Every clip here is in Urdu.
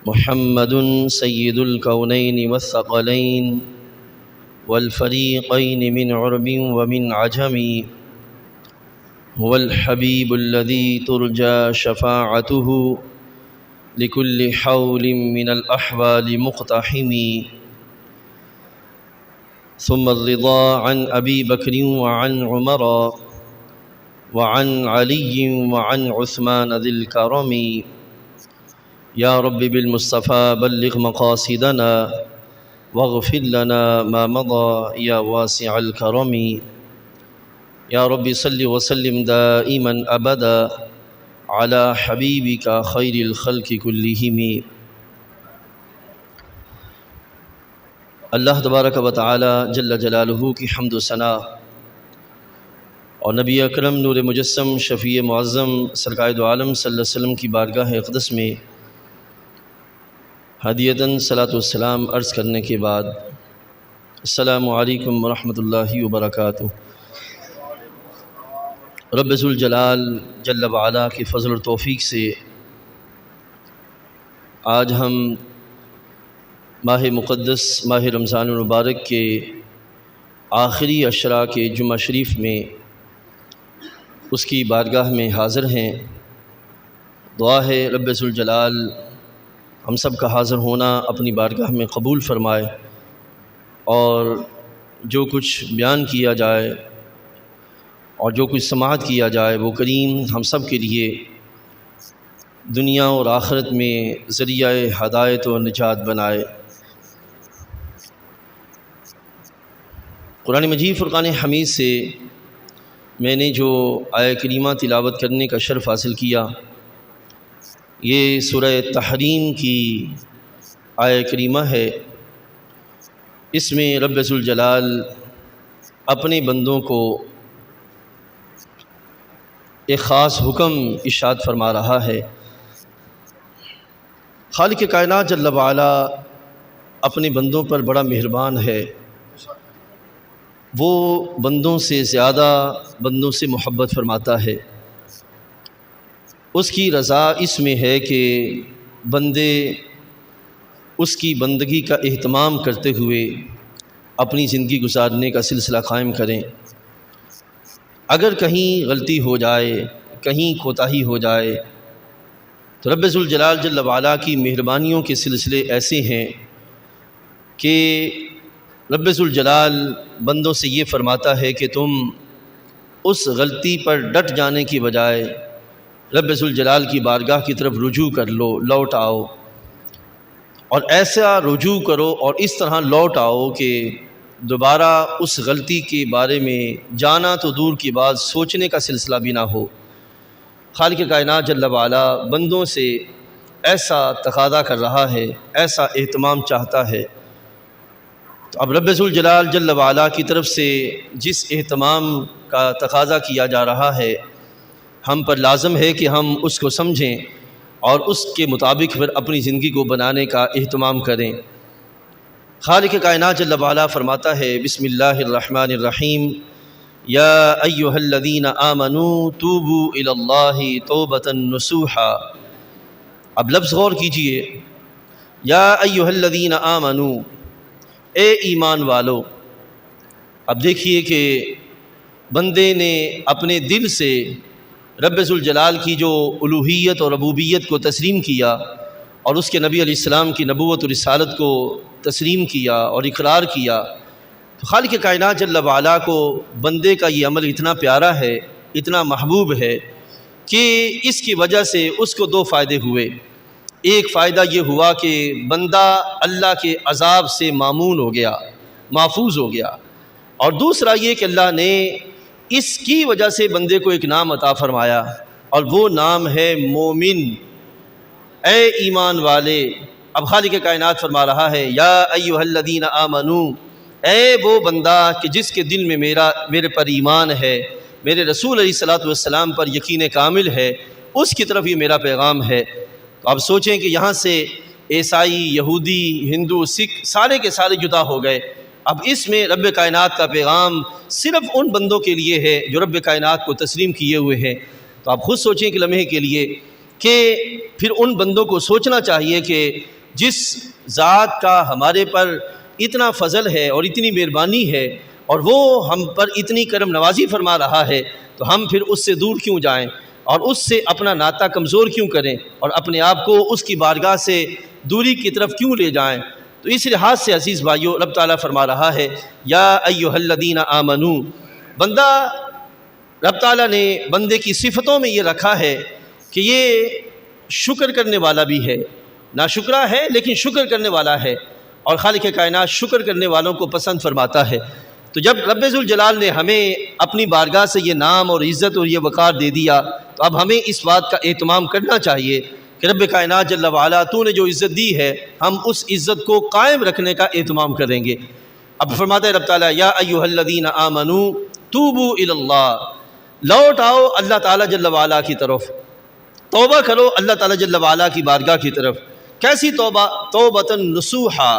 محمد سید الکونین والثقلین والفریقین من عرب ومن عجم هو الحبیب الذی ترجى شفاعته لكل حول من الأحوال مقتحم ثم الرضا عن أبي بكر وعن عمر وعن علي وعن عثمان ذي الكرم يا رب بالمصطفى بلغ مقاصدنا واغفر لنا ما مضى يا واسع الكرم يا رب صل وسلم دائما أبدا على حبيبك خير الخلق كلهم۔ اللہ تبارک و تعالی جل جلالہ کی حمد و ثنا اور نبی اکرم نور مجسم شفیع معظم سرکار دو عالم صلی اللہ علیہ وسلم کی بارگاہ اقدس میں ہدیۃً صلاۃ والسلام عرض کرنے کے بعد السلام علیکم ورحمۃ اللہ وبرکاتہ۔ رب ذوالجلال جل وعلا کی فضل و توفیق سے آج ہم ماہ مقدس ماہ رمضان المبارک کے آخری عشرہ کے جمعہ شریف میں اس کی بارگاہ میں حاضر ہیں۔ دعا ہے رب ذوالجلال ہم سب کا حاضر ہونا اپنی بارگاہ میں قبول فرمائے اور جو کچھ بیان کیا جائے اور جو کچھ سماعت کیا جائے وہ کریم ہم سب کے لیے دنیا اور آخرت میں ذریعہ ہدایت و نجات بنائے۔ قرآن مجید فرقان حمید سے میں نے جو آیہ کریمہ تلاوت کرنے کا شرف حاصل کیا، یہ سورہ تحریم کی آیہ کریمہ ہے۔ اس میں رب ذوالجلال اپنے بندوں کو ایک خاص حکم ارشاد فرما رہا ہے۔ خالق کائنات جل وعلا اپنے بندوں پر بڑا مہربان ہے، وہ بندوں سے زیادہ بندوں سے محبت فرماتا ہے۔ اس کی رضا اس میں ہے کہ بندے اس کی بندگی کا اہتمام کرتے ہوئے اپنی زندگی گزارنے کا سلسلہ قائم کریں۔ اگر کہیں غلطی ہو جائے، کہیں کوتاہی ہو جائے تو رب ذوالجلال جل وعلا کی مہربانیوں کے سلسلے ایسے ہیں کہ رب ذوالجلال بندوں سے یہ فرماتا ہے کہ تم اس غلطی پر ڈٹ جانے کی بجائے رب ذوالجلال کی بارگاہ کی طرف رجوع کر لو، لوٹ آؤ، اور ایسا رجوع کرو اور اس طرح لوٹ آؤ کہ دوبارہ اس غلطی کے بارے میں جانا تو دور کی بات سوچنے کا سلسلہ بھی نہ ہو۔ خالق کائنات جل وعلا بندوں سے ایسا تقاضا کر رہا ہے، ایسا اہتمام چاہتا ہے۔ تو اب رب ذوالجلال جل وعلا کی طرف سے جس اہتمام کا تقاضا کیا جا رہا ہے، ہم پر لازم ہے کہ ہم اس کو سمجھیں اور اس کے مطابق پھر اپنی زندگی کو بنانے کا اہتمام کریں۔ خالق کائنات جل وعلا فرماتا ہے بسم اللہ الرحمن الرحیم یا ایھا الذین آمنوا توبوا الی اللہ توبۃ نصوحا۔ اب لفظ غور کیجئے، یا ایھا الذین آمنوا، اے ایمان والو۔ اب دیکھیے کہ بندے نے اپنے دل سے رب ذوالجلال کی جو الوہیت اور ربوبیت کو تسلیم کیا اور اس کے نبی علیہ السلام کی نبوت و رسالت کو تسلیم کیا اور اقرار کیا، تو خالق کائنات جل وعلا کو بندے کا یہ عمل اتنا پیارا ہے، اتنا محبوب ہے کہ اس کی وجہ سے اس کو دو فائدے ہوئے۔ ایک فائدہ یہ ہوا کہ بندہ اللہ کے عذاب سے مامون ہو گیا، محفوظ ہو گیا، اور دوسرا یہ کہ اللہ نے اس کی وجہ سے بندے کو ایک نام عطا فرمایا اور وہ نام ہے مومن۔ اے ایمان والے، اب خالق کائنات فرما رہا ہے یا ایھا الذین آمنوا، اے وہ بندہ کہ جس کے دل میں میرے پر ایمان ہے، میرے رسول علیہ الصلوۃ والسلام پر یقین کامل ہے، اس کی طرف یہ میرا پیغام ہے۔ تو اب سوچیں کہ یہاں سے عیسائی، یہودی، ہندو، سکھ سارے کے سارے جدا ہو گئے۔ اب اس میں رب کائنات کا پیغام صرف ان بندوں کے لیے ہے جو رب کائنات کو تسلیم کیے ہوئے ہیں۔ تو آپ خود سوچیں کہ لمحے کے لیے کہ پھر ان بندوں کو سوچنا چاہیے کہ جس ذات کا ہمارے پر اتنا فضل ہے اور اتنی مہربانی ہے اور وہ ہم پر اتنی کرم نوازی فرما رہا ہے، تو ہم پھر اس سے دور کیوں جائیں اور اس سے اپنا ناطہ کمزور کیوں کریں اور اپنے آپ کو اس کی بارگاہ سے دوری کی طرف کیوں لے جائیں۔ تو اس لحاظ سے عزیز بھائیو، رب تعالیٰ فرما رہا ہے یا ایھا الذین آمنو، بندہ رب تعالیٰ نے بندے کی صفتوں میں یہ رکھا ہے کہ یہ شکر کرنے والا بھی ہے، ناشکرا ہے لیکن شکر کرنے والا ہے، اور خالق کائنات شکر کرنے والوں کو پسند فرماتا ہے۔ تو جب رب ذوالجلال نے ہمیں اپنی بارگاہ سے یہ نام اور عزت اور یہ وقار دے دیا، تو اب ہمیں اس بات کا اہتمام کرنا چاہیے کہ رب کائنات جل وعلا تو نے جو عزت دی ہے، ہم اس عزت کو قائم رکھنے کا اہتمام کریں گے۔ اب فرماتا ہے رب تعالیٰ یا ایھا الذین آمنو توبوا الی اللہ، لوٹ آؤ اللہ تعالیٰ جل وعلا کی طرف، توبہ کرو اللہ تعالیٰ جل وعلا کی بارگاہ کی طرف۔ کیسی توبہ؟ توبۃ نصوحا،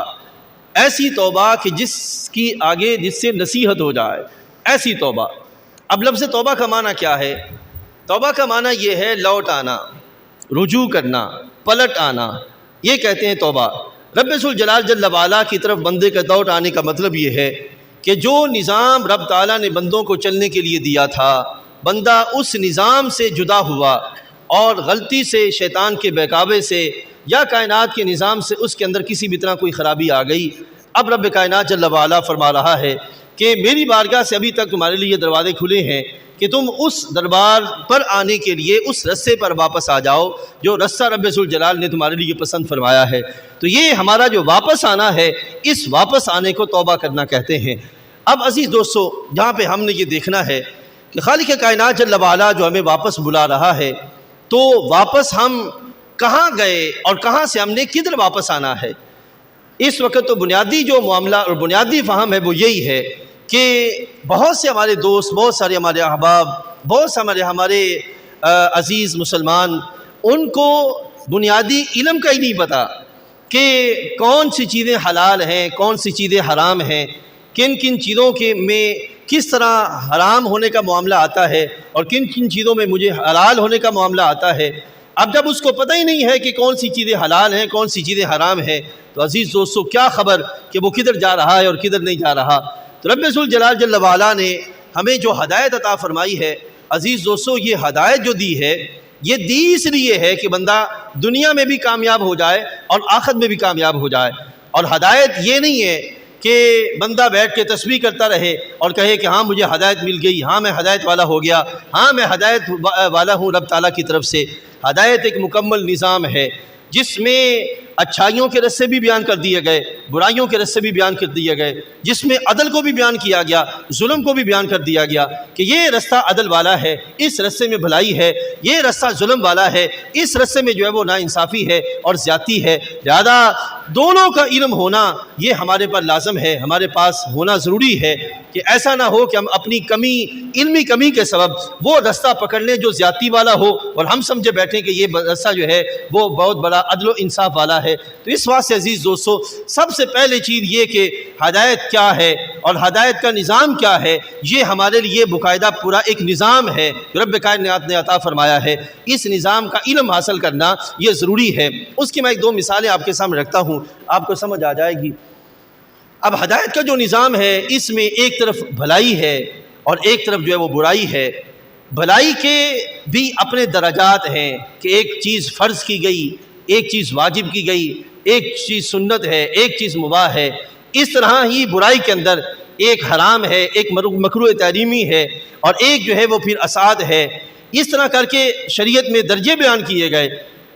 ایسی توبہ کہ جس کی آگے جس سے نصیحت ہو جائے، ایسی توبہ۔ اب لفظ توبہ کا معنی کیا ہے؟ توبہ کا معنی یہ ہے لوٹ آنا، رجوع کرنا، پلٹ آنا، یہ کہتے ہیں توبہ۔ رب ذوالجلال جل وعلا کی طرف بندے کا لوٹ آنے کا مطلب یہ ہے کہ جو نظام رب تعالیٰ نے بندوں کو چلنے کے لیے دیا تھا، بندہ اس نظام سے جدا ہوا اور غلطی سے شیطان کے بہکاوے سے یا کائنات کے نظام سے اس کے اندر کسی بھی طرح کوئی خرابی آ گئی۔ اب رب کائنات جل وعلا فرما رہا ہے کہ میری بارگاہ سے ابھی تک تمہارے لیے دروازے کھلے ہیں کہ تم اس دربار پر آنے کے لیے اس رستے پر واپس آ جاؤ جو رستہ رب ذوالجلال نے تمہارے لیے پسند فرمایا ہے۔ تو یہ ہمارا جو واپس آنا ہے، اس واپس آنے کو توبہ کرنا کہتے ہیں۔ اب عزیز دوستو، یہاں پہ ہم نے یہ دیکھنا ہے کہ خالق کائنات جل وعلا جو ہمیں واپس بلا رہا ہے، تو واپس ہم کہاں گئے اور کہاں سے ہم نے کدھر واپس آنا ہے۔ اس وقت تو بنیادی جو معاملہ اور بنیادی فہم ہے وہ یہی ہے کہ بہت سے ہمارے دوست، بہت سارے ہمارے احباب، بہت سے ہمارے عزیز مسلمان، ان کو بنیادی علم کا ہی نہیں پتہ کہ کون سی چیزیں حلال ہیں، کون سی چیزیں حرام ہیں، کن کن چیزوں کے میں کس طرح حرام ہونے کا معاملہ آتا ہے اور کن کن چیزوں میں مجھے حلال ہونے کا معاملہ آتا ہے۔ اب جب اس کو پتہ ہی نہیں ہے کہ کون سی چیزیں حلال ہیں، کون سی چیزیں حرام ہیں، تو عزیز دوستو کیا خبر کہ وہ کدھر جا رہا ہے اور کدھر نہیں جا رہا۔ تو رب ذوالجلال جل وعلا نے ہمیں جو ہدایت عطا فرمائی ہے، عزیز دوستو یہ ہدایت جو دی ہے، یہ دی اس لیے ہے کہ بندہ دنیا میں بھی کامیاب ہو جائے اور آخرت میں بھی کامیاب ہو جائے۔ اور ہدایت یہ نہیں ہے کہ بندہ بیٹھ کے تسبیح کرتا رہے اور کہے کہ ہاں مجھے ہدایت مل گئی، ہاں میں ہدایت والا ہو گیا، ہاں میں ہدایت والا ہوں رب تعالیٰ کی طرف سے۔ ہدایت ایک مکمل نظام ہے جس میں اچھائیوں کے رستے بھی بیان کر دیے گئے، برائیوں کے رستے بھی بیان کر دیے گئے، جس میں عدل کو بھی بیان کیا گیا، ظلم کو بھی بیان کر دیا گیا کہ یہ رستہ عدل والا ہے، اس رستے میں بھلائی ہے، یہ رستہ ظلم والا ہے، اس رستے میں جو ہے وہ ناانصافی ہے اور زیادتی ہے۔ لہذا دونوں کا علم ہونا یہ ہمارے پر لازم ہے، ہمارے پاس ہونا ضروری ہے کہ ایسا نہ ہو کہ ہم اپنی کمی، علمی کمی کے سبب وہ رستہ پکڑ لیں جو زیادتی والا ہو اور ہم سمجھے بیٹھیں کہ یہ رستہ جو ہے وہ بہت بڑا عدل و انصاف والا ہے۔ تو اس واسطے عزیز دوستو، سب سے پہلے چیز یہ کہ ہدایت کیا ہے اور ہدایت کا نظام کیا ہے، یہ ہمارے لیے باقاعدہ پورا ایک نظام ہے جو رب کائنات نے عطا فرمایا ہے۔ اس نظام کا علم حاصل کرنا یہ ضروری ہے۔ اس کی میں ایک دو مثالیں آپ کے سامنے رکھتا ہوں، آپ کو سمجھ آ جائے گی۔ اب ہدایت کا جو نظام ہے، اس میں ایک طرف بھلائی ہے اور ایک طرف جو ہے وہ برائی ہے۔ بھلائی کے بھی اپنے درجات ہیں کہ ایک چیز فرض کی گئی، ایک چیز واجب کی گئی، ایک چیز سنت ہے، ایک چیز مباح ہے۔ اس طرح ہی برائی کے اندر ایک حرام ہے، ایک مکروہ تحریمی ہے اور ایک جو ہے وہ پھر اسعاد ہے۔ اس طرح کر کے شریعت میں درجے بیان کیے گئے۔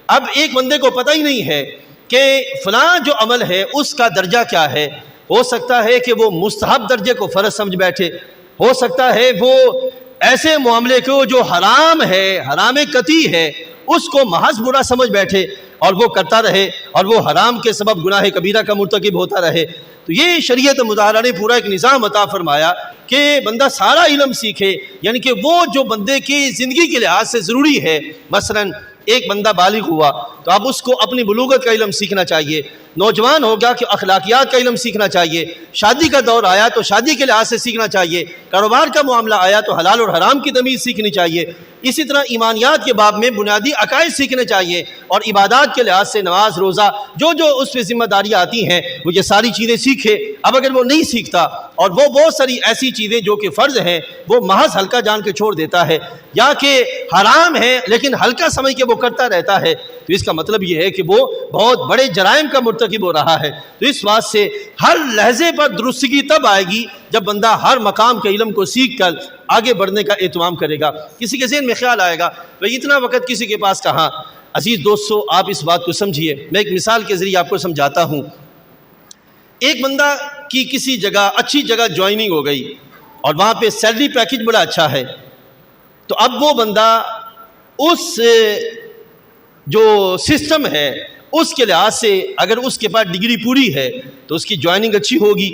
اب ایک بندے کو پتہ ہی نہیں ہے کہ فلاں جو عمل ہے اس کا درجہ کیا ہے۔ ہو سکتا ہے کہ وہ مستحب درجے کو فرض سمجھ بیٹھے، ہو سکتا ہے وہ ایسے معاملے کو جو حرام ہے، حرام قطعی ہے، اس کو محض برا سمجھ بیٹھے اور وہ کرتا رہے اور وہ حرام کے سبب گناہ کبیرہ کا مرتکب ہوتا رہے۔ تو یہ شریعت مطہرہ نے پورا ایک نظام عطا فرمایا کہ بندہ سارا علم سیکھے، یعنی کہ وہ جو بندے کی زندگی کے لحاظ سے ضروری ہے۔ مثلا ایک بندہ بالغ ہوا تو اب اس کو اپنی بلوغت کا علم سیکھنا چاہیے، نوجوان ہو گیا کہ اخلاقیات کا علم سیکھنا چاہیے، شادی کا دور آیا تو شادی کے لحاظ سے سیکھنا چاہیے، کاروبار کا معاملہ آیا تو حلال اور حرام کی تمیز سیکھنی چاہیے، اسی طرح ایمانیات کے باب میں بنیادی عقائد سیکھنے چاہیے، اور عبادات کے لحاظ سے نماز روزہ جو اس پہ ذمہ داریاں آتی ہیں وہ یہ ساری چیزیں سیکھے۔ اب اگر وہ نہیں سیکھتا اور وہ بہت ساری ایسی چیزیں جو کہ فرض ہیں وہ محض ہلکا جان کے چھوڑ دیتا ہے یا کہ حرام ہے لیکن ہلکا سمجھ کے وہ کرتا رہتا ہے، تو اس کا مطلب یہ ہے کہ وہ بہت بڑے جرائم کا مرتکب ہو رہا ہے۔ تو اس بات سے ہر لحظے پر درستگی تب آئے گی جب بندہ ہر مقام کے علم کو سیکھ کر آگے بڑھنے کا اہتمام کرے گا۔ کسی کے ذہن میں خیال آئے گا بھئی اتنا وقت کسی کے پاس کہاں؟ عزیز دوستو، آپ اس بات کو سمجھیے، میں ایک مثال کے ذریعے آپ کو سمجھاتا ہوں۔ ایک بندہ کی کسی جگہ اچھی جگہ جوائننگ ہو گئی اور وہاں پہ سیلری پیکج بڑا اچھا ہے، تو اب وہ بندہ اس جو سسٹم ہے اس کے لحاظ سے اگر اس کے پاس ڈگری پوری ہے تو اس کی جوائننگ اچھی ہوگی،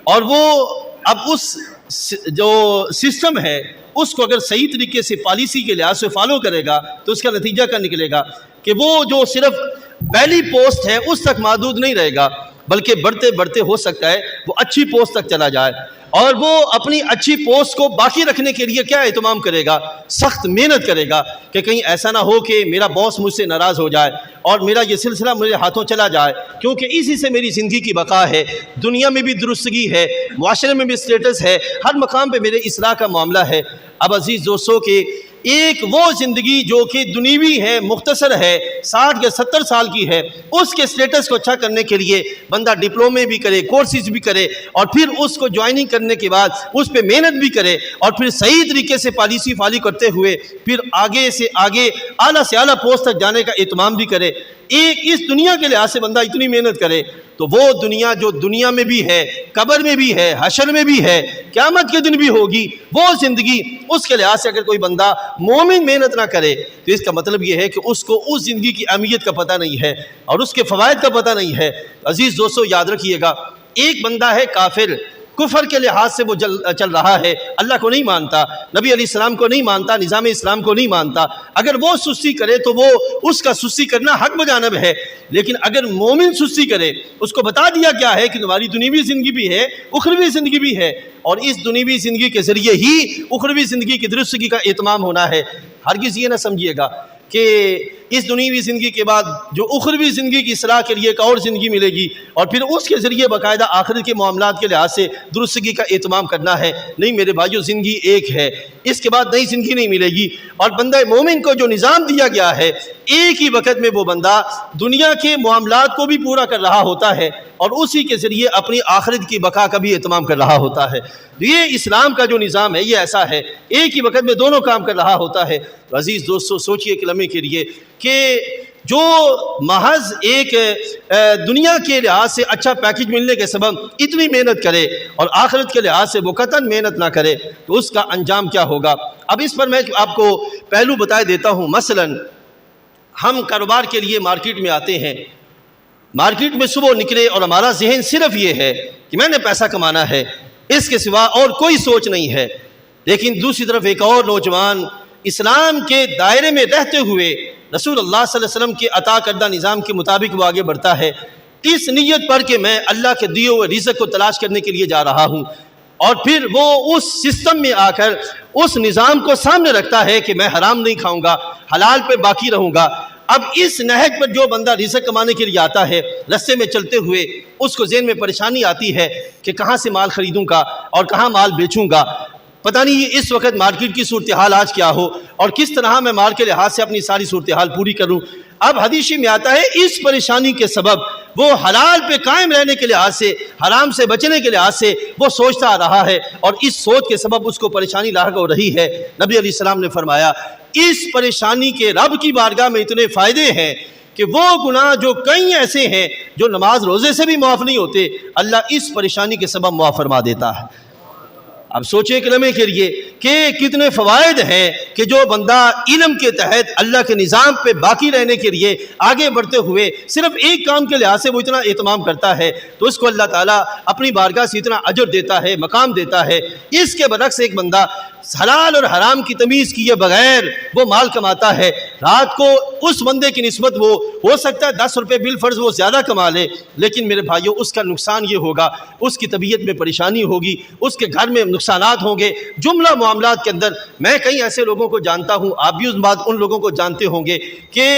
اور وہ اب اس جو سسٹم ہے اس کو اگر صحیح طریقے سے پالیسی کے لحاظ سے فالو کرے گا تو اس کا نتیجہ کیا نکلے گا کہ وہ جو صرف پہلی پوسٹ ہے اس تک محدود نہیں رہے گا، بلکہ بڑھتے بڑھتے ہو سکتا ہے وہ اچھی پوسٹ تک چلا جائے، اور وہ اپنی اچھی پوسٹ کو باقی رکھنے کے لیے کیا اہتمام کرے گا؟ سخت محنت کرے گا کہ کہیں ایسا نہ ہو کہ میرا باس مجھ سے ناراض ہو جائے اور میرا یہ سلسلہ میرے ہاتھوں چلا جائے، کیونکہ اسی سے میری زندگی کی بقا ہے، دنیا میں بھی درستگی ہے، معاشرے میں بھی اسٹیٹس ہے، ہر مقام پہ میرے اصلاح کا معاملہ ہے۔ اب عزیز دوستو کہ ایک وہ زندگی جو کہ دنیوی ہے، مختصر ہے، 60 یا 70 سال کی ہے، اس کے سٹیٹس کو اچھا کرنے کے لیے بندہ ڈپلومے بھی کرے، کورسز بھی کرے، اور پھر اس کو جوائننگ کرنے کے بعد اس پہ محنت بھی کرے، اور پھر صحیح طریقے سے پالیسی فالو کرتے ہوئے پھر آگے سے آگے اعلیٰ سے اعلیٰ پوسٹ تک جانے کا اہتمام بھی کرے۔ ایک اس دنیا کے لحاظ سے بندہ اتنی محنت کرے تو وہ دنیا جو دنیا میں بھی ہے، قبر میں بھی ہے، حشر میں بھی ہے، قیامت کے دن بھی ہوگی، وہ زندگی، اس کے لحاظ سے اگر کوئی بندہ مومن محنت نہ کرے تو اس کا مطلب یہ ہے کہ اس کو اس زندگی کی اہمیت کا پتہ نہیں ہے اور اس کے فوائد کا پتہ نہیں ہے۔ عزیز دوستو یاد رکھیے گا، ایک بندہ ہے کافر، کفر کے لحاظ سے وہ چل رہا ہے، اللہ کو نہیں مانتا، نبی علیہ السلام کو نہیں مانتا، نظام اسلام کو نہیں مانتا، اگر وہ سستی کرے تو وہ اس کا سستی کرنا حق بجانب ہے، لیکن اگر مومن سستی کرے، اس کو بتا دیا گیا ہے کہ تمہاری دنیوی زندگی بھی ہے، اخروی زندگی بھی ہے، اور اس دنیوی زندگی کے ذریعے ہی اخروی زندگی کی درستگی کا اہتمام ہونا ہے۔ ہرگز یہ نہ سمجھیے گا کہ اس دنیوی زندگی کے بعد جو اخروی زندگی کی اصلاح کے لیے ایک اور زندگی ملے گی اور پھر اس کے ذریعے باقاعدہ آخرت کے معاملات کے لحاظ سے درستگی کا اہتمام کرنا ہے۔ نہیں میرے بھائیو، زندگی ایک ہے، اس کے بعد نئی زندگی نہیں ملے گی، اور بندہ مومن کو جو نظام دیا گیا ہے ایک ہی وقت میں وہ بندہ دنیا کے معاملات کو بھی پورا کر رہا ہوتا ہے اور اسی کے ذریعے اپنی آخرت کی بقا کا بھی اہتمام کر رہا ہوتا ہے۔ یہ اسلام کا جو نظام ہے یہ ایسا ہے، ایک ہی وقت میں دونوں کام کر رہا ہوتا ہے۔ تو عزیز دوستو سوچئے ایک لمحے کے لیے کہ جو محض ایک دنیا کے لحاظ سے اچھا پیکج ملنے کے سبب اتنی محنت کرے اور آخرت کے لحاظ سے وہ قطعاً محنت نہ کرے تو اس کا انجام کیا ہوگا؟ اب اس پر میں آپ کو پہلو بتائے دیتا ہوں۔ مثلاً ہم کاروبار کے لیے مارکیٹ میں آتے ہیں، مارکیٹ میں صبح نکلے اور ہمارا ذہن صرف یہ ہے کہ میں نے پیسہ کمانا ہے، اس کے سوا اور کوئی سوچ نہیں ہے، لیکن دوسری طرف ایک اور نوجوان اسلام کے دائرے میں رہتے ہوئے رسول اللہ صلی اللہ علیہ وسلم کے عطا کردہ نظام کے مطابق وہ آگے بڑھتا ہے، اس نیت پر کہ میں اللہ کے دیے ہوئے رزق کو تلاش کرنے کے لیے جا رہا ہوں، اور پھر وہ اس سسٹم میں آ کر اس نظام کو سامنے رکھتا ہے کہ میں حرام نہیں کھاؤں گا، حلال پہ باقی رہوں گا۔ اب اس نہج پر جو بندہ رزق کمانے کے لیے آتا ہے، رستے میں چلتے ہوئے اس کو ذہن میں پریشانی آتی ہے کہ کہاں سے مال خریدوں گا اور کہاں مال بیچوں گا، پتہ نہیں اس وقت مارکیٹ کی صورتحال آج کیا ہو اور کس طرح میں مال کے لحاظ سے اپنی ساری صورتحال پوری کروں۔ اب حدیث میں آتا ہے اس پریشانی کے سبب وہ حلال پہ قائم رہنے کے لحاظ سے، حرام سے بچنے کے لحاظ سے وہ سوچتا آ رہا ہے، اور اس سوچ کے سبب اس کو پریشانی لاحق ہو رہی ہے۔ نبی علیہ السلام نے فرمایا اس پریشانی کے رب کی بارگاہ میں اتنے فائدے ہیں کہ وہ گناہ جو کئی ایسے ہیں جو نماز روزے سے بھی معاف نہیں ہوتے، اللہ اس پریشانی کے سبب معاف فرما دیتا ہے۔ اب سوچیں ایک لمحے کے لیے کہ کتنے فوائد ہیں کہ جو بندہ علم کے تحت اللہ کے نظام پہ باقی رہنے کے لیے آگے بڑھتے ہوئے صرف ایک کام کے لحاظ سے وہ اتنا اہتمام کرتا ہے تو اس کو اللہ تعالیٰ اپنی بارگاہ سے اتنا اجر دیتا ہے، مقام دیتا ہے۔ اس کے برعکس ایک بندہ حلال اور حرام کی تمیز کیے بغیر وہ مال کماتا ہے، رات کو اس بندے کی نسبت وہ ہو سکتا ہے 10 روپے بالفرض وہ زیادہ کما لے، لیکن میرے بھائیوں اس کا نقصان یہ ہوگا، اس کی طبیعت میں پریشانی ہوگی، اس کے گھر میں نقصانات ہوں گے، جملہ معاملات کے اندر۔ میں کئی ایسے لوگوں کو جانتا ہوں، آپ بھی ان لوگوں کو جانتے ہوں گے کہ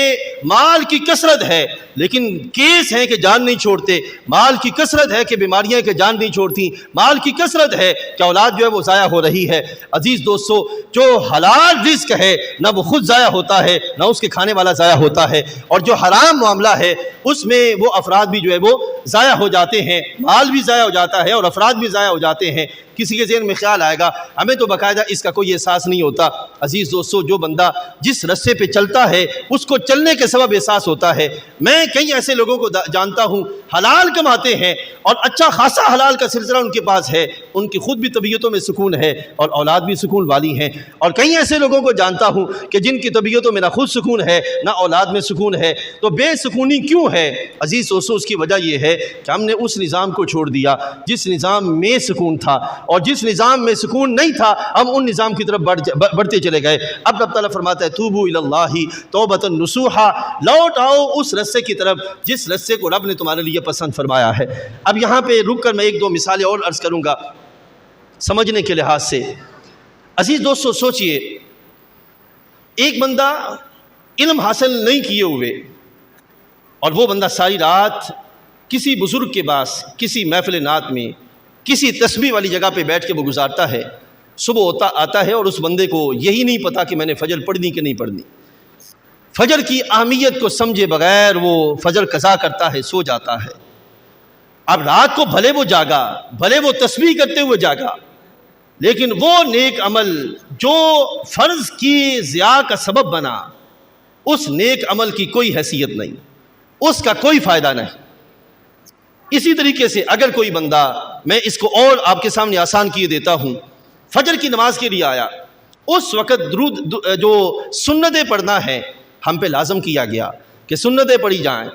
مال کی کثرت ہے لیکن کیس ہیں کہ جان نہیں چھوڑتے، مال کی کثرت ہے کہ بیماریاں کہ جان نہیں چھوڑتی، مال کی کثرت ہے کہ اولاد جو ہے وہ ضائع ہو رہی ہے۔ عزیز دوستو، جو حلال رزق ہے نہ وہ خود ضائع ہوتا ہے نہ اس کے کھانے والا ضائع ہوتا ہے، اور جو حرام معاملہ ہے اس میں وہ افراد بھی جو ہے وہ ضائع ہو جاتے ہیں، مال بھی ضائع ہو جاتا ہے اور افراد بھی ضائع ہو جاتے ہیں۔ کسی کے ذہن میں خیال آئے گا ہمیں تو باقاعدہ اس کا کوئی احساس نہیں ہوتا۔ عزیز دوستو، جو بندہ جس رستے پہ چلتا ہے اس کو چلنے کے سبب احساس ہوتا ہے۔ میں کئی ایسے لوگوں کو جانتا ہوں حلال کماتے ہیں اور اچھا خاصا حلال کا سلسلہ ان کے پاس ہے، ان کی خود بھی طبیعتوں میں سکون ہے اور اولاد بھی سکون والی ہیں، اور کئی ایسے لوگوں کو جانتا ہوں کہ جن کی طبیعتوں میں نہ خود سکون ہے نہ اولاد میں سکون ہے۔ تو بے سکونی کیوں ہے؟ عزیز دوستو، اس کی وجہ یہ ہے کہ ہم نے اس نظام کو چھوڑ دیا جس نظام میں سکون تھا، اور جس نظام میں سکون نہیں تھا ہم ان نظام کی طرف بڑھتے چلے گئے۔ اب رب تعالیٰ فرماتا ہے توبو الی اللہ توبۃ نصوحا، لوٹ آؤ اس رستے کی طرف جس رستے کو رب نے تمہارے لیے پسند فرمایا ہے۔ اب یہاں پہ رک کر میں ایک دو مثالیں اور عرض کروں گا سمجھنے کے لحاظ سے۔ عزیز دوستو، سوچئے ایک بندہ علم حاصل نہیں کیے ہوئے اور وہ بندہ ساری رات کسی بزرگ کے پاس کسی محفل نعت میں کسی تسبیح والی جگہ پہ بیٹھ کے وہ گزارتا ہے، صبح آتا ہے اور اس بندے کو یہی نہیں پتا کہ میں نے فجر پڑھنی کہ نہیں پڑھنی، فجر کی اہمیت کو سمجھے بغیر وہ فجر قضا کرتا ہے، سو جاتا ہے۔ اب رات کو بھلے وہ جاگا، بھلے وہ تسبیح کرتے ہوئے جاگا، لیکن وہ نیک عمل جو فرض کی ضیاع کا سبب بنا، اس نیک عمل کی کوئی حیثیت نہیں، اس کا کوئی فائدہ نہیں۔ اسی طریقے سے اگر کوئی بندہ، میں اس کو اور آپ کے سامنے آسان کیے دیتا ہوں، فجر کی نماز کے لیے آیا، اس وقت درود جو سنتیں پڑھنا ہے ہم پہ لازم کیا گیا کہ سنتیں پڑھی جائیں،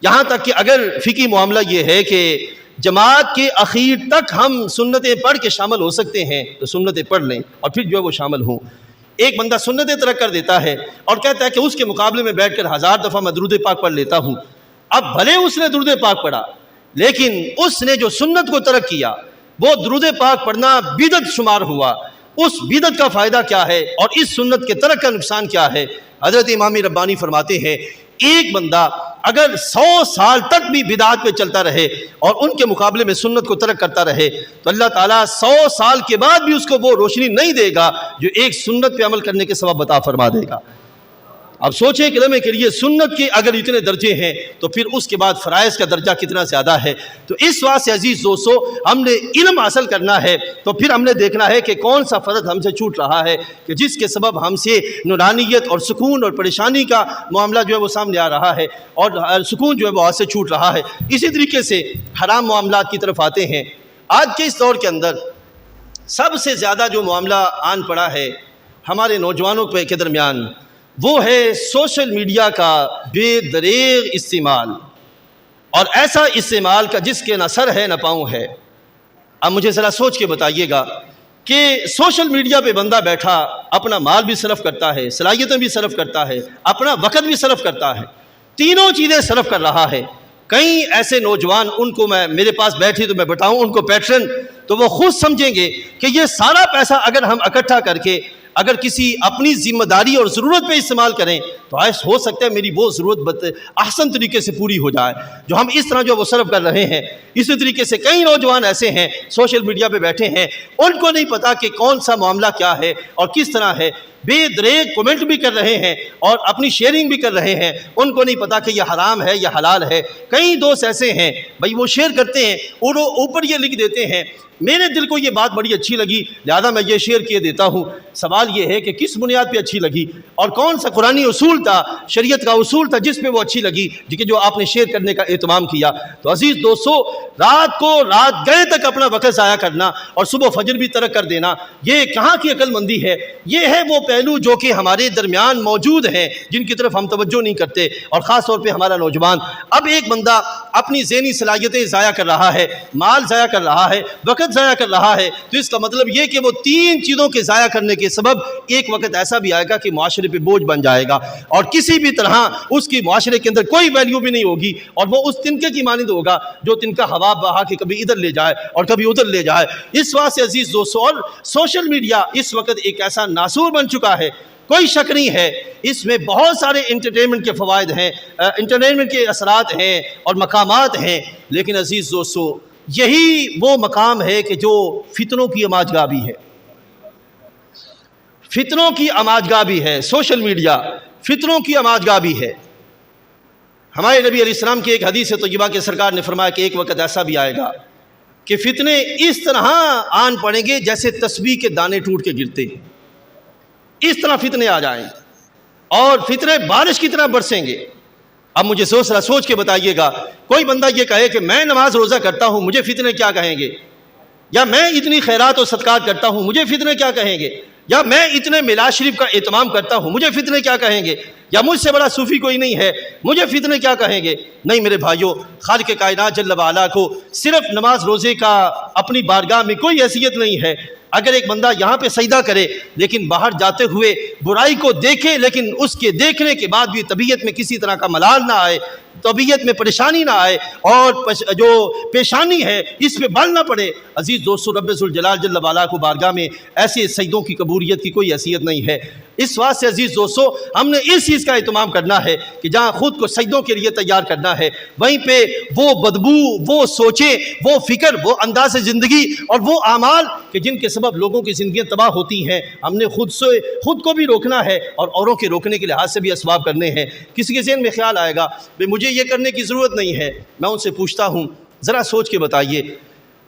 یہاں تک کہ اگر فقہی معاملہ یہ ہے کہ جماعت کے اخیر تک ہم سنتیں پڑھ کے شامل ہو سکتے ہیں تو سنتیں پڑھ لیں اور پھر جو ہے وہ شامل ہوں۔ ایک بندہ سنتیں ترک کر دیتا ہے اور کہتا ہے کہ اس کے مقابلے میں بیٹھ کر 1000 دفعہ میں درود پاک پڑھ لیتا ہوں۔ اب بھلے اس نے درود پاک پڑھا لیکن اس نے جو سنت کو ترک کیا وہ درود پاک پڑھنا بدعت شمار ہوا۔ اس بدعت کا فائدہ کیا ہے اور اس سنت کے ترک کا نقصان کیا ہے؟ حضرت امام ربانی فرماتے ہیں ایک بندہ اگر 100 سال تک بھی بدعات پہ چلتا رہے اور ان کے مقابلے میں سنت کو ترک کرتا رہے تو اللہ تعالیٰ 100 سال کے بعد بھی اس کو وہ روشنی نہیں دے گا جو ایک سنت پہ عمل کرنے کے سبب عطا فرما دے گا۔ اب سوچیں کہ لمحے کے لیے سنت کے اگر اتنے درجے ہیں تو پھر اس کے بعد فرائض کا درجہ کتنا زیادہ ہے۔ تو اس واسطے عزیز دوستو، ہم نے علم حاصل کرنا ہے تو پھر ہم نے دیکھنا ہے کہ کون سا فرض ہم سے چھوٹ رہا ہے کہ جس کے سبب ہم سے نورانیت اور سکون اور پریشانی کا معاملہ جو ہے وہ سامنے آ رہا ہے اور سکون جو ہے وہ ہاتھ سے چھوٹ رہا ہے۔ اسی طریقے سے حرام معاملات کی طرف آتے ہیں۔ آج کے اس دور کے اندر سب سے زیادہ جو معاملہ آن پڑا ہے ہمارے نوجوانوں کے درمیان وہ ہے سوشل میڈیا کا بے دریغ استعمال، اور ایسا استعمال کا جس کے نہ سر ہے نہ پاؤں ہے۔ اب مجھے ذرا سوچ کے بتائیے گا کہ سوشل میڈیا پہ بندہ بیٹھا اپنا مال بھی صرف کرتا ہے، صلاحیتیں بھی صرف کرتا ہے، اپنا وقت بھی صرف کرتا ہے، تینوں چیزیں صرف کر رہا ہے۔ کئی ایسے نوجوان، ان کو میں میرے پاس بیٹھے تو میں بتاؤں ان کو پیٹرن، تو وہ خود سمجھیں گے کہ یہ سارا پیسہ اگر ہم اکٹھا کر کے اگر کسی اپنی ذمہ داری اور ضرورت پہ استعمال کریں تو ہو سکتا ہے میری وہ ضرورت احسن طریقے سے پوری ہو جائے جو ہم اس طرح جو وہ صرف کر رہے ہیں۔ اسی طریقے سے کئی نوجوان ایسے ہیں سوشل میڈیا پہ بیٹھے ہیں، ان کو نہیں پتا کہ کون سا معاملہ کیا ہے اور کس طرح ہے، بے دریغ کومنٹ بھی کر رہے ہیں اور اپنی شیئرنگ بھی کر رہے ہیں، ان کو نہیں پتا کہ یہ حرام ہے یا حلال ہے۔ کئی دوست ایسے ہیں بھائی وہ شیئر کرتے ہیں اور اوپر یہ لکھ دیتے ہیں میرے دل کو یہ بات بڑی اچھی لگی لہذا میں یہ شیئر کیے دیتا ہوں۔ سوال یہ ہے کہ کس بنیاد پہ اچھی لگی اور کون سا قرآنی اصول تھا، شریعت کا اصول تھا جس پہ وہ اچھی لگی جو آپ نے شیئر کرنے کا اہتمام کیا۔ تو عزیز دوستو، رات گئے تک اپنا وقت ضائع کرنا اور صبح فجر بھی ترک کر دینا، یہ کہاں کی عقل مندی ہے؟ یہ ہے وہ پہلو جو کہ ہمارے درمیان موجود ہیں جن کی طرف ہم توجہ نہیں کرتے، اور خاص طور پہ ہمارا نوجوان۔ اب ایک بندہ اپنی ذہنی صلاحیتیں ضائع کر رہا ہے، مال ضائع کر رہا ہے، وقت ضائع کر رہا ہے، تو اس کا مطلب یہ کہ وہ 3 چیزوں کے ضائع کرنے کے سبب ایک وقت ایسا بھی آئے گا کہ معاشرے پہ بوجھ بن جائے گا، اور کسی بھی طرح اس کی معاشرے کے اندر کوئی ویلیو بھی نہیں ہوگی، اور وہ اس تنکے کی مانند ہوگا جو تنکا ہوا بہا کے کبھی ادھر لے جائے اور کبھی ادھر لے جائے۔ اس واسطے عزیز دوستو، اور سوشل میڈیا اس وقت ایک ایسا ناسور بن چکا ہے، کوئی شک نہیں ہے اس میں بہت سارے انٹرٹینمنٹ کے فوائد ہیں، انٹرٹینمنٹ کے اثرات ہیں اور مقامات ہیں، لیکن عزیز دوستو یہی وہ مقام ہے کہ جو فتنوں کی آماج گاہ بھی ہے، فتنوں کی آماج گاہ بھی ہے۔ سوشل میڈیا فتنوں کی آماج گاہ بھی ہے۔ ہمارے نبی علیہ السلام کی ایک حدیث طیبہ کے سرکار نے فرمایا کہ ایک وقت ایسا بھی آئے گا کہ فتنے اس طرح آن پڑیں گے جیسے تسبیح کے دانے ٹوٹ کے گرتے ہیں، اس طرح فتنے آ جائیں اور فتنے بارش کی طرح برسیں گے۔ اب مجھے سوچ کے بتائیے گا، کوئی بندہ یہ کہے کہ میں نماز روزہ کرتا ہوں، مجھے فتنے کیا کہیں گے؟ یا میں اتنی خیرات و صدقات کرتا ہوں، مجھے فتنے کیا کہیں گے؟ یا میں اتنے میلاد شریف کا اہتمام کرتا ہوں، مجھے فتنے کیا کہیں گے؟ یا مجھ سے بڑا صوفی کوئی نہیں ہے، مجھے فتنے کیا کہیں گے؟ نہیں میرے بھائیوں، خالق کائنات جل وعلا کو صرف نماز روزے کا اپنی بارگاہ میں کوئی حیثیت نہیں ہے۔ اگر ایک بندہ یہاں پہ سجدہ کرے لیکن باہر جاتے ہوئے برائی کو دیکھے، لیکن اس کے دیکھنے کے بعد بھی طبیعت میں کسی طرح کا ملال نہ آئے، طبیعت میں پریشانی نہ آئے، اور جو پیشانی ہے اس پہ بال نہ پڑے، عزیز دوستو رب ذوالجلال جل وعلا کو بارگاہ میں ایسے سجدوں کی قبولیت کی کوئی حیثیت نہیں ہے۔ اس واسطے عزیز دوستو ہم نے اس چیز کا اہتمام کرنا ہے کہ جہاں خود کو سجدوں کے لیے تیار کرنا ہے، وہیں پہ وہ بدبو، وہ سوچیں، وہ فکر، وہ انداز زندگی اور وہ اعمال کہ جن کے سبب لوگوں کی زندگیاں تباہ ہوتی ہیں، ہم نے خود کو بھی روکنا ہے اور اوروں کے روکنے کے لحاظ سے بھی اسباب کرنے ہیں۔ کسی کے ذہن میں خیال آئے گا کہ مجھے یہ کرنے کی ضرورت نہیں ہے، میں ان سے پوچھتا ہوں ذرا سوچ کے بتائیے،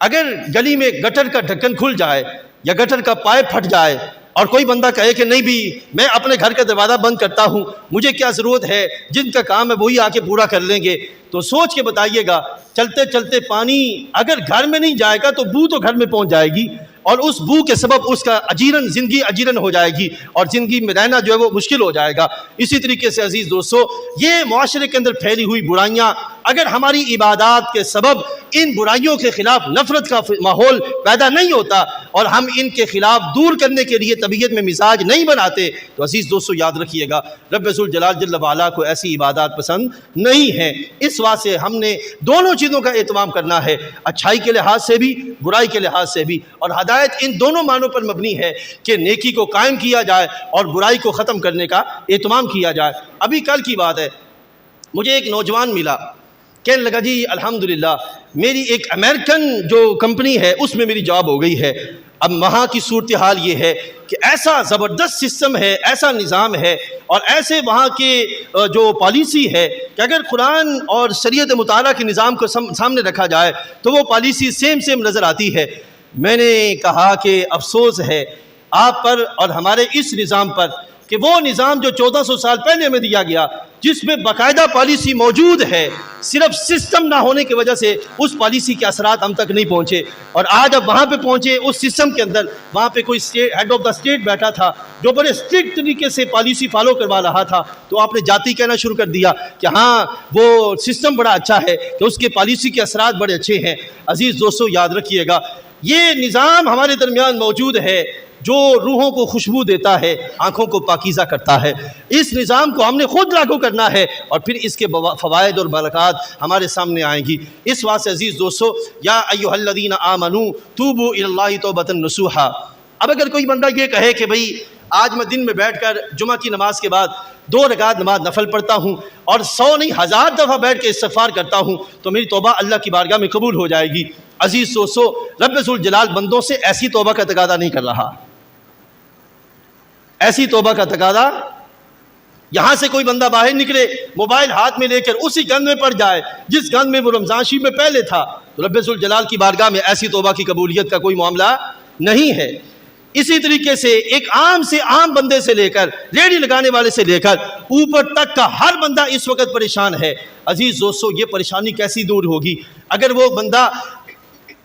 اگر گلی میں گٹر کا ڈھکن کھل جائے یا گٹر کا پائپ پھٹ جائے اور کوئی بندہ کہے کہ نہیں بھی میں اپنے گھر کا دروازہ بند کرتا ہوں، مجھے کیا ضرورت ہے، جن کا کام ہے وہی آ کے پورا کر لیں گے، تو سوچ کے بتائیے گا چلتے چلتے پانی اگر گھر میں نہیں جائے گا تو بو تو گھر میں پہنچ جائے گی، اور اس بو کے سبب اس کا زندگی اجیرن ہو جائے گی اور زندگی میں رہنا جو ہے وہ مشکل ہو جائے گا۔ اسی طریقے سے عزیز دوستو یہ معاشرے کے اندر پھیلی ہوئی برائیاں اگر ہماری عبادات کے سبب ان برائیوں کے خلاف نفرت کا ماحول پیدا نہیں ہوتا اور ہم ان کے خلاف دور کرنے کے لیے طبیعت میں مزاج نہیں بناتے، تو عزیز دوستو یاد رکھیے گا رب ذوالجلال جل وعلا کو ایسی عبادات پسند نہیں ہیں۔ اس واسطے ہم نے دونوں چیزوں کا اہتمام کرنا ہے، اچھائی کے لحاظ سے بھی، برائی کے لحاظ سے بھی، اور ہدایت ان دونوں معنوں پر مبنی ہے کہ نیکی کو قائم کیا جائے اور برائی کو ختم کرنے کا اہتمام کیا جائے۔ ابھی کل کی بات ہے، مجھے ایک نوجوان ملا، کہنے لگا جی الحمدللہ میری ایک امریکن جو کمپنی ہے اس میں میری جاب ہو گئی ہے۔ اب وہاں کی صورتحال یہ ہے کہ ایسا زبردست سسٹم ہے، ایسا نظام ہے اور ایسے وہاں کے جو پالیسی ہے کہ اگر قرآن اور شریعت مطالعہ کے نظام کو سامنے رکھا جائے تو وہ پالیسی سیم نظر آتی ہے۔ میں نے کہا کہ افسوس ہے آپ پر اور ہمارے اس نظام پر کہ وہ نظام جو 1400 سال پہلے ہمیں دیا گیا، جس میں باقاعدہ پالیسی موجود ہے، صرف سسٹم نہ ہونے کی وجہ سے اس پالیسی کے اثرات ہم تک نہیں پہنچے، اور آج اب وہاں پہ پہنچے اس سسٹم کے اندر، وہاں پہ کوئی ہیڈ آف دا اسٹیٹ بیٹھا تھا جو بڑے اسٹرکٹ طریقے سے پالیسی فالو کروا رہا تھا، تو آپ نے جاتی کہنا شروع کر دیا کہ ہاں وہ سسٹم بڑا اچھا ہے، کہ اس کے پالیسی کے اثرات بڑے اچھے ہیں۔ عزیز دوستو یاد رکھیے گا یہ نظام ہمارے درمیان موجود ہے جو روحوں کو خوشبو دیتا ہے، آنکھوں کو پاکیزہ کرتا ہے۔ اس نظام کو ہم نے خود لاگو کرنا ہے اور پھر اس کے فوائد اور برکات ہمارے سامنے آئیں گی۔ اس واسطے عزیز دوستو یا ایھا الذین آمنوا توبوا الی اللہ توبۃ نصوحا، اب اگر کوئی بندہ یہ کہے کہ بھئی آج میں دن میں بیٹھ کر جمعہ کی نماز کے بعد 2 رکعت نماز نفل پڑھتا ہوں اور 100 نہیں 1000 دفعہ بیٹھ کے استغفار کرتا ہوں تو میری توبہ اللہ کی بارگاہ میں قبول ہو جائے گی۔ عزیز دوستو رب ذوالجلال بندوں سے ایسی توبہ کا تقاضا نہیں کر رہا، ایسی توبہ کا تقاضا یہاں سے کوئی بندہ باہر نکلے موبائل ہاتھ میں لے کر اسی گند میں پڑ جائے جس گند میں وہ رمضان شریف میں پہلے تھا، تو رب ذوالجلال کی بارگاہ میں ایسی توبہ کی قبولیت کا کوئی معاملہ نہیں ہے۔ اسی طریقے سے ایک عام سے عام بندے سے لے کر ریڑھی لگانے والے سے لے کر اوپر تک کا ہر بندہ اس وقت پریشان ہے۔ عزیز دوستو یہ پریشانی کیسی دور ہوگی اگر وہ بندہ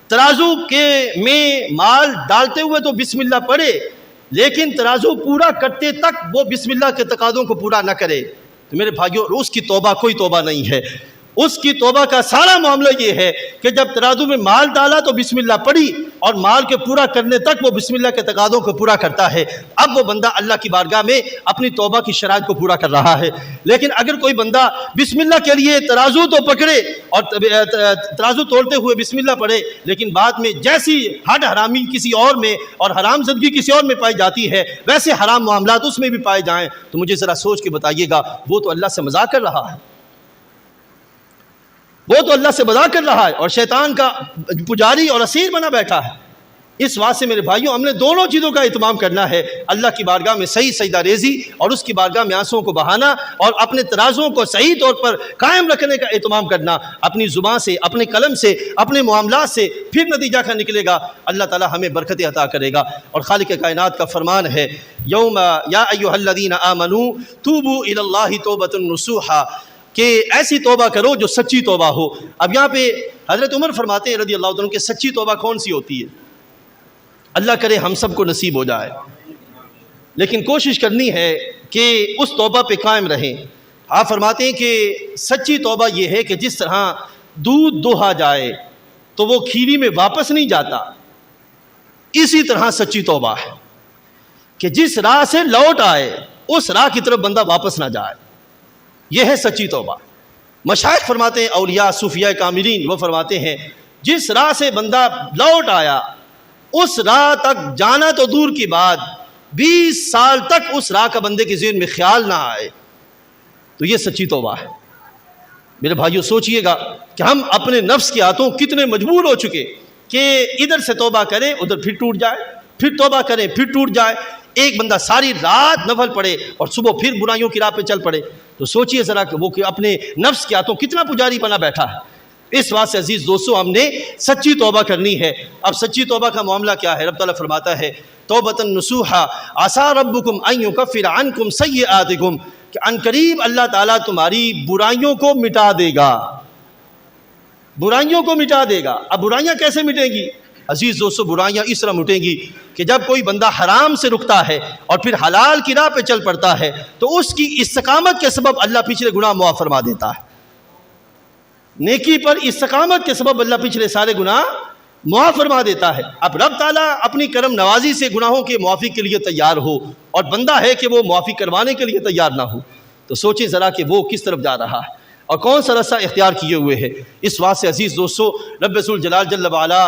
ترازو کے میں مال ڈالتے ہوئے تو بسم اللہ پڑھے لیکن ترازو پورا کرتے تک وہ بسم اللہ کے تقاضوں کو پورا نہ کرے، تو میرے بھائیوں اس کی توبہ کوئی توبہ نہیں ہے۔ اس کی توبہ کا سارا معاملہ یہ ہے کہ جب ترازو میں مال ڈالا تو بسم اللہ پڑھی اور مال کے پورا کرنے تک وہ بسم اللہ کے تقاضوں کو پورا کرتا ہے، اب وہ بندہ اللہ کی بارگاہ میں اپنی توبہ کی شرائط کو پورا کر رہا ہے۔ لیکن اگر کوئی بندہ بسم اللہ کے لیے ترازو تو پکڑے اور ترازو توڑتے ہوئے بسم اللہ پڑھے، لیکن بعد میں جیسی ہڈ حرامی کسی اور میں اور حرام زدگی کسی اور میں پائی جاتی ہے، ویسے حرام معاملات اس میں بھی پائے جائیں، تو مجھے ذرا سوچ کے بتائیے گا وہ تو اللہ سے مذاق کر رہا ہے، وہ تو اللہ سے مذاق کر رہا ہے اور شیطان کا پجاری اور اسیر بنا بیٹھا ہے۔ اس واسطے میرے بھائیوں ہم نے دونوں چیزوں کا اہتمام کرنا ہے، اللہ کی بارگاہ میں صحیح سجدہ ریزی اور اس کی بارگاہ میں آنسوؤں کو بہانا اور اپنے ترازوں کو صحیح طور پر قائم رکھنے کا اہتمام کرنا، اپنی زبان سے، اپنے قلم سے، اپنے معاملات سے، پھر نتیجہ کیا نکلے گا؟ اللہ تعالی ہمیں برکت عطا کرے گا۔ اور خالق کائنات کا فرمان ہے یوم یا ایھا الذین آمنوا توبوا الی اللہ توبۃ نصوحا، کہ ایسی توبہ کرو جو سچی توبہ ہو۔ اب یہاں پہ حضرت عمر فرماتے ہیں رضی اللہ عنہ کہ سچی توبہ کون سی ہوتی ہے؟ اللہ کرے ہم سب کو نصیب ہو جائے، لیکن کوشش کرنی ہے کہ اس توبہ پہ قائم رہیں۔ آپ فرماتے ہیں کہ سچی توبہ یہ ہے کہ جس طرح دودھ دوہا جائے تو وہ کھیری میں واپس نہیں جاتا، اسی طرح سچی توبہ ہے کہ جس راہ سے لوٹ آئے اس راہ کی طرف بندہ واپس نہ جائے، یہ ہے سچی توبہ۔ مشائخ فرماتے ہیں، اولیاء صوفیاء کاملین وہ فرماتے ہیں جس راہ سے بندہ لوٹ آیا اس راہ تک جانا تو دور کی بات، 20 سال تک اس راہ کا بندے کے ذہن میں خیال نہ آئے، تو یہ سچی توبہ ہے۔ میرے بھائیوں سوچئے گا کہ ہم اپنے نفس کے ہاتھوں کتنے مجبور ہو چکے کہ ادھر سے توبہ کریں ادھر پھر ٹوٹ جائے، پھر توبہ کریں پھر ٹوٹ جائے۔ ایک بندہ ساری رات نفل پڑھے اور صبح پھر برائیوں کی راہ پہ چل پڑے، تو سوچئے ذرا کہ وہ اپنے نفس کے ہاتھوں کتنا پجاری بنا بیٹھا ہے۔ اس بات سے عزیز دوستو ہم نے سچی توبہ کرنی ہے۔ اب سچی توبہ کا معاملہ کیا ہے؟ رب تعالیٰ فرماتا ہے توبۃ نصوحا عسیٰ ربکم ان یکفر عنکم سیئاتکم، کہ عنقریب اللہ تعالیٰ تمہاری برائیوں کو مٹا دے گا، برائیوں کو مٹا دے گا۔ اب برائیاں کیسے مٹیں گی؟ عزیز دوستو برائیاں اس طرح مٹیں گی کہ جب کوئی بندہ حرام سے رکتا ہے اور پھر حلال کی راہ پہ چل پڑتا ہے تو اس کی استقامت کے سبب اللہ پچھلے گناہ معاف فرما دیتا ہے۔ نیکی پر استقامت کے سبب اللہ پچھلے سارے گناہ معاف فرما دیتا ہے۔ اب رب تعالیٰ اپنی کرم نوازی سے گناہوں کے معافی کے لیے تیار ہو اور بندہ ہے کہ وہ معافی کروانے کے لیے تیار نہ ہو، تو سوچیں ذرا کہ وہ کس طرف جا رہا ہے اور کون سا رستہ اختیار کیے ہوئے ہے۔ اس بات سے عزیز دوستو رب ذوالجلال جل وعلا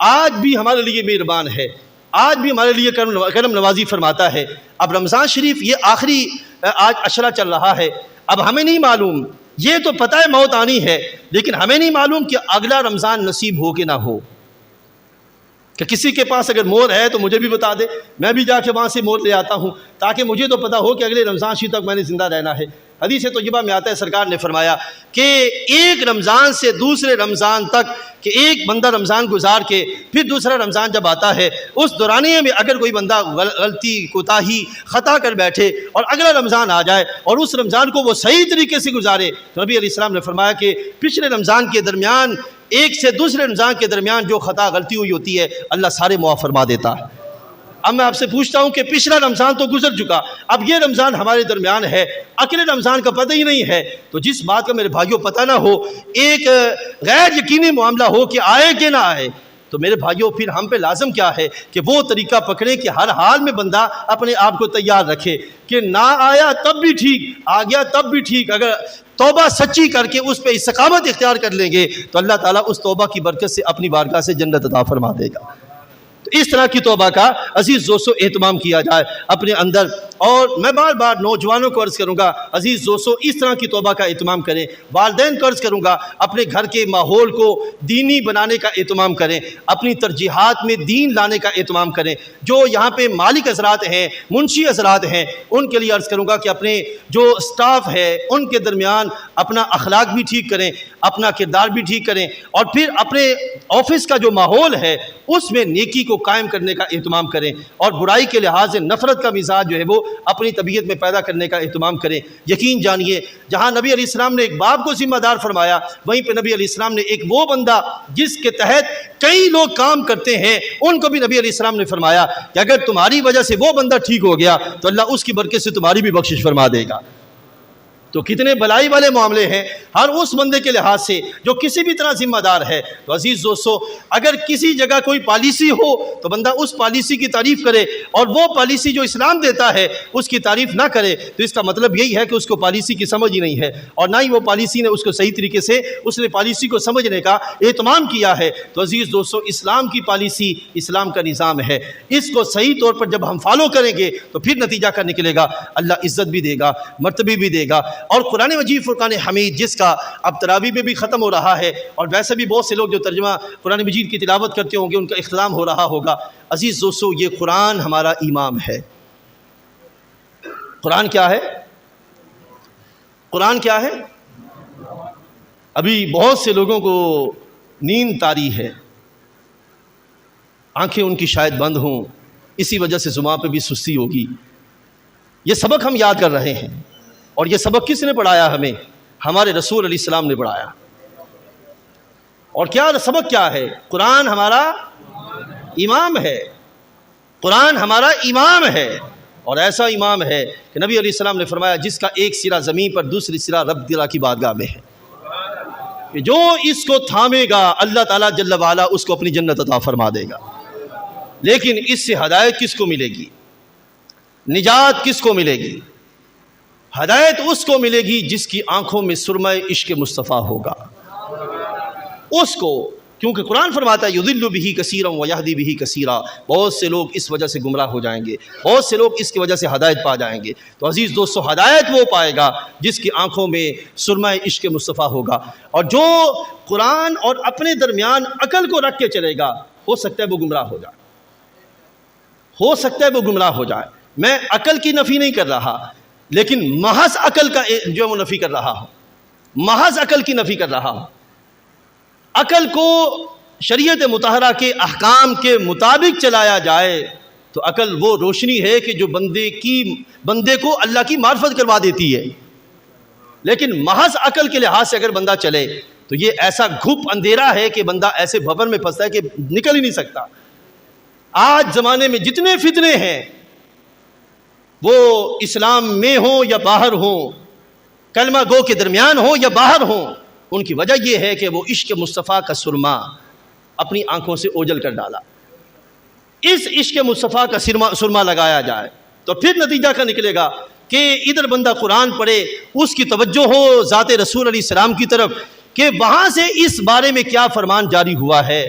آج بھی ہمارے لیے مہربان ہے، آج بھی ہمارے لیے کرم نوازی فرماتا ہے۔ اب رمضان شریف یہ آخری آج عشرہ چل رہا ہے، اب ہمیں نہیں معلوم، یہ تو پتہ ہے موت آنی ہے، لیکن ہمیں نہیں معلوم کہ اگلا رمضان نصیب ہو کہ نہ ہو۔ کہ کسی کے پاس اگر مور ہے تو مجھے بھی بتا دے، میں بھی جا کے وہاں سے مور لے آتا ہوں تاکہ مجھے تو پتہ ہو کہ اگلے رمضان شریف تک میں نے زندہ رہنا ہے۔ حدیث طیبہ میں آتا ہے سرکار نے فرمایا کہ ایک رمضان سے دوسرے رمضان تک، کہ ایک بندہ رمضان گزار کے پھر دوسرا رمضان جب آتا ہے اس دورانیے میں اگر کوئی بندہ غلطی کوتاہی خطا کر بیٹھے اور اگلا رمضان آ جائے اور اس رمضان کو وہ صحیح طریقے سے گزارے، تو نبی علیہ السلام نے فرمایا کہ پچھلے رمضان کے درمیان ایک سے دوسرے رمضان کے درمیان جو خطا غلطی ہوئی ہوتی ہے اللہ سارے معاف فرما دیتا ہے۔ اب میں آپ سے پوچھتا ہوں کہ پچھلا رمضان تو گزر چکا، اب یہ رمضان ہمارے درمیان ہے، اگلے رمضان کا پتہ ہی نہیں ہے، تو جس بات کا میرے بھائیوں پتہ نہ ہو، ایک غیر یقینی معاملہ ہو کہ آئے کہ نہ آئے، تو میرے بھائیوں پھر ہم پہ لازم کیا ہے کہ وہ طریقہ پکڑیں کہ ہر حال میں بندہ اپنے آپ کو تیار رکھے کہ نہ آیا تب بھی ٹھیک، آ گیا تب بھی ٹھیک، اگر توبہ سچی کر کے اس پہ استقامت اختیار کر لیں گے تو اللہ تعالیٰ اس توبہ کی برکت سے اپنی بارگاہ سے جنت عطا فرما دے گا۔ تو اس طرح کی توبہ کا عزیز دوستو اہتمام کیا جائے اپنے اندر، اور میں بار بار نوجوانوں کو عرض کروں گا عزیز دوستو اس طرح کی توبہ کا اہتمام کریں، والدین کو عرض کروں گا اپنے گھر کے ماحول کو دینی بنانے کا اہتمام کریں، اپنی ترجیحات میں دین لانے کا اہتمام کریں، جو یہاں پہ مالک حضرات ہیں، منشی حضرات ہیں، ان کے لیے عرض کروں گا کہ اپنے جو سٹاف ہے ان کے درمیان اپنا اخلاق بھی ٹھیک کریں، اپنا کردار بھی ٹھیک کریں، اور پھر اپنے آفس کا جو ماحول ہے اس میں نیکی کو قائم کرنے کا اہتمام کریں، اور برائی کے لحاظ سے نفرت کا مزاج جو ہے وہ اپنی طبیعت میں پیدا کرنے کا اہتمام کریں۔ یقین جانیے جہاں نبی علیہ السلام نے ایک باپ کو ذمہ دار فرمایا، وہیں پہ نبی علیہ السلام نے ایک وہ بندہ جس کے تحت کئی لوگ کام کرتے ہیں ان کو بھی نبی علیہ السلام نے فرمایا کہ اگر تمہاری وجہ سے وہ بندہ ٹھیک ہو گیا تو اللہ اس کی برکت سے تمہاری بھی بخشش فرما دے گا۔ تو کتنے بلائی والے معاملے ہیں ہر اس بندے کے لحاظ سے جو کسی بھی طرح ذمہ دار ہے۔ تو عزیز دوستو، اگر کسی جگہ کوئی پالیسی ہو تو بندہ اس پالیسی کی تعریف کرے، اور وہ پالیسی جو اسلام دیتا ہے اس کی تعریف نہ کرے، تو اس کا مطلب یہی ہے کہ اس کو پالیسی کی سمجھ ہی نہیں ہے، اور نہ ہی وہ پالیسی نے اس کو صحیح طریقے سے اس نے پالیسی کو سمجھنے کا اہتمام کیا ہے۔ تو عزیز دوستو، اسلام کی پالیسی، اسلام کا نظام ہے، اس کو صحیح طور پر جب ہم فالو کریں گے تو پھر نتیجہ کیا نکلے گا؟ اللہ عزت بھی دے گا، مرتبے بھی دے گا۔ اور قرآن مجید فرقان حمید، جس کا اب تراویح میں بھی ختم ہو رہا ہے، اور ویسے بھی بہت سے لوگ جو ترجمہ قرآن مجید کی تلاوت کرتے ہوں گے ان کا اختتام ہو رہا ہوگا۔ عزیز دوستو، یہ قرآن ہمارا امام ہے۔ قرآن کیا ہے؟ قرآن کیا ہے؟ ابھی بہت سے لوگوں کو نیند طاری ہے، آنکھیں ان کی شاید بند ہوں، اسی وجہ سے زبان پہ بھی سستی ہوگی۔ یہ سبق ہم یاد کر رہے ہیں، اور یہ سبق کس نے پڑھایا ہمیں؟ ہمارے رسول علیہ السلام نے پڑھایا۔ اور کیا سبق کیا ہے؟ قرآن ہمارا امام ہے، قرآن ہمارا امام ہے، اور ایسا امام ہے کہ نبی علیہ السلام نے فرمایا جس کا ایک سرا زمین پر دوسری سرا رب تعالیٰ کی بارگاہ میں ہے، کہ جو اس کو تھامے گا اللہ تعالیٰ جل وعلا اس کو اپنی جنت عطا فرما دے گا۔ لیکن اس سے ہدایت کس کو ملے گی؟ نجات کس کو ملے گی؟ ہدایت اس کو ملے گی جس کی آنکھوں میں سرمہ عشق مصطفیٰ ہوگا، اس کو، کیونکہ قرآن فرماتا ہے یضل بہ کثیرا ویہدی بہ کثیرا، بہت سے لوگ اس وجہ سے گمراہ ہو جائیں گے، بہت سے لوگ اس کی وجہ سے ہدایت پا جائیں گے۔ تو عزیز دوستو، ہدایت وہ پائے گا جس کی آنکھوں میں سرمہ عشق مصطفیٰ ہوگا، اور جو قرآن اور اپنے درمیان عقل کو رکھ کے چلے گا، ہو سکتا ہے وہ گمراہ ہو جائے، ہو سکتا ہے وہ گمراہ ہو جائے۔ میں عقل کی نفی نہیں کر رہا، لیکن محض عقل کا جو وہ نفی کر رہا ہوں، محض عقل کی نفی کر رہا ہوں۔ عقل کو شریعت مطہرہ کے احکام کے مطابق چلایا جائے تو عقل وہ روشنی ہے کہ جو بندے کو اللہ کی معرفت کروا دیتی ہے، لیکن محض عقل کے لحاظ سے اگر بندہ چلے تو یہ ایسا گھپ اندھیرا ہے کہ بندہ ایسے بھنور میں پھنستا ہے کہ نکل ہی نہیں سکتا۔ آج زمانے میں جتنے فتنے ہیں وہ اسلام میں ہوں یا باہر ہوں، کلمہ گو کے درمیان ہوں یا باہر ہوں، ان کی وجہ یہ ہے کہ وہ عشق مصطفیٰ کا سرما اپنی آنکھوں سے اوجھل کر ڈالا۔ اس عشق مصطفیٰ کا سرما لگایا جائے تو پھر نتیجہ کیا نکلے گا کہ ادھر بندہ قرآن پڑھے، اس کی توجہ ہو ذات رسول علیہ السلام کی طرف کہ وہاں سے اس بارے میں کیا فرمان جاری ہوا ہے۔